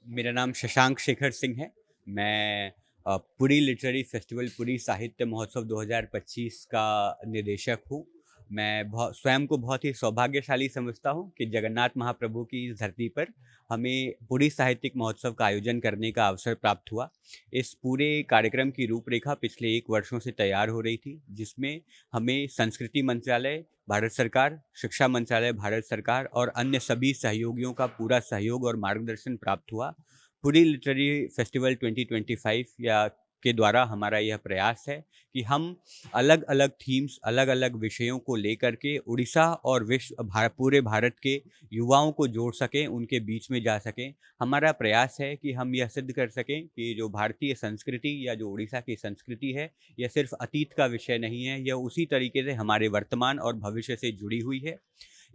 मेरा नाम शशांक शेखर सिंह है। मैं पुरी लिटरेरी फेस्टिवल, पुरी साहित्य महोत्सव 2025 का निदेशक हूँ। मैं स्वयं को बहुत ही सौभाग्यशाली समझता हूँ कि जगन्नाथ महाप्रभु की इस धरती पर हमें पुरी साहित्यिक महोत्सव का आयोजन करने का अवसर प्राप्त हुआ। इस पूरे कार्यक्रम की रूपरेखा पिछले 1 वर्षों से तैयार हो रही थी, जिसमें हमें संस्कृति मंत्रालय, भारत सरकार, शिक्षा मंत्रालय, भारत सरकार और अन्य सभी सहयोगियों का पूरा सहयोग और मार्गदर्शन प्राप्त हुआ। पुरी लिटरेरी फेस्टिवल 2025 या के द्वारा हमारा यह प्रयास है कि हम अलग-अलग थीम्स, अलग-अलग विषयों को लेकर के उड़ीसा और पूरे भारत के युवाओं को जोड़ सकें, उनके बीच में जा सकें। हमारा प्रयास है कि हम यह सिद्ध कर सकें कि जो भारतीय संस्कृति या जो उड़ीसा की संस्कृति है, यह सिर्फ़ अतीत का विषय नहीं है, यह उसी तरीके से हमारे वर्तमान और भविष्य से जुड़ी हुई है।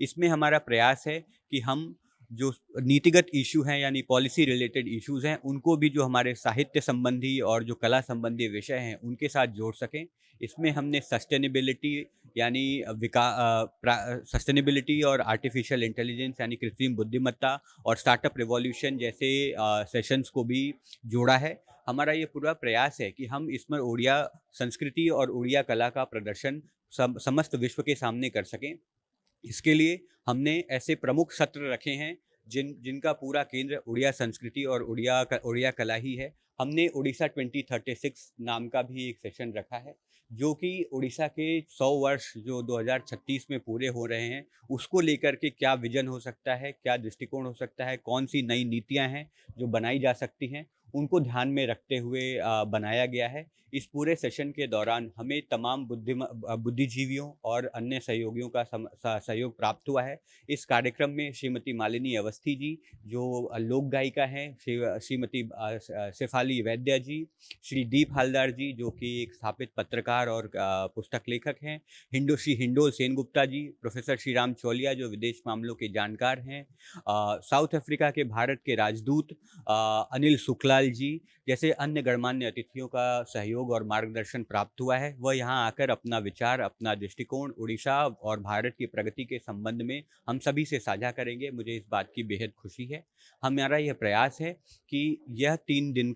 इसमें हमारा प्रयास है कि हम जो नीतिगत इश्यू हैं यानी पॉलिसी रिलेटेड इश्यूज़ हैं, उनको भी जो हमारे साहित्य संबंधी और जो कला संबंधी विषय हैं, उनके साथ जोड़ सकें। इसमें हमने सस्टेनेबिलिटी यानी सस्टेनेबिलिटी और आर्टिफ़िशियल इंटेलिजेंस यानी कृत्रिम बुद्धिमत्ता और स्टार्टअप रिवॉल्यूशन जैसे सेशंस को भी जोड़ा है। हमारा ये पूरा प्रयास है कि हम इसमें ओडिया संस्कृति और ओडिया कला का प्रदर्शन समस्त विश्व के सामने कर सकें। इसके लिए हमने ऐसे प्रमुख सत्र रखे हैं जिनका पूरा केंद्र उड़िया संस्कृति और उड़िया कला ही है। हमने उड़ीसा 2036 नाम का भी एक सेशन रखा है, जो कि उड़ीसा के 100 वर्ष जो 2036 में पूरे हो रहे हैं, उसको लेकर के क्या विज़न हो सकता है, क्या दृष्टिकोण हो सकता है, कौन-सी नई नीतियाँ हैं जो बनाई जा सकती हैं, उनको ध्यान में रखते हुए बनाया गया है। इस पूरे सेशन के दौरान हमें तमाम बुद्धिजीवियों और अन्य सहयोगियों का सहयोग प्राप्त हुआ है। इस कार्यक्रम में श्रीमती मालिनी अवस्थी जी, जो लोक गायिका हैं, श्रीमती शेफाली वैद्य जी, श्री दीप हालदार जी, जो कि एक स्थापित पत्रकार और पुस्तक लेखक हैं, श्री हिंडोल सेनगुप्ता जी, प्रोफेसर श्री राम चौलिया, जो विदेश मामलों के जानकार हैं, साउथ अफ्रीका के भारत के राजदूत अनिल सुखलाल जी, जैसे अन्य गणमान्य अतिथियों का सहयोग और मार्गदर्शन प्राप्त हुआ है। वह यहाँ आकर अपना विचार, अपना दृष्टिकोण उड़ीसा और भारत की प्रगति के संबंध में हम सभी से साझा करेंगे। मुझे इस बात की बेहद खुशी है। हमारा यह प्रयास है कि यह 3 दिन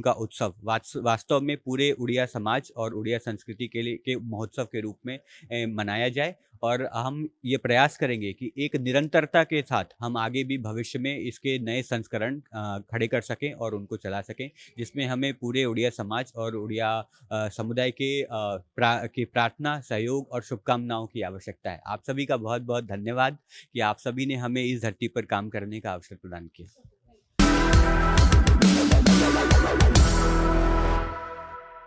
का उत्सव वास्तव में पूरे उड़िया समाज और उड़िया संस्कृति के महोत्सव के रूप में मनाया जाए और हम ये प्रयास करेंगे कि एक निरंतरता के साथ हम आगे भी भविष्य में इसके नए संस्करण खड़े कर सकें और उनको चला सकें, जिसमें हमें पूरे उड़िया समाज और उड़िया समुदाय की प्रार्थना, सहयोग और शुभकामनाओं की आवश्यकता है। आप सभी का बहुत-बहुत धन्यवाद कि आप सभी ने हमें इस धरती पर काम करने का अवसर प्रदान किया।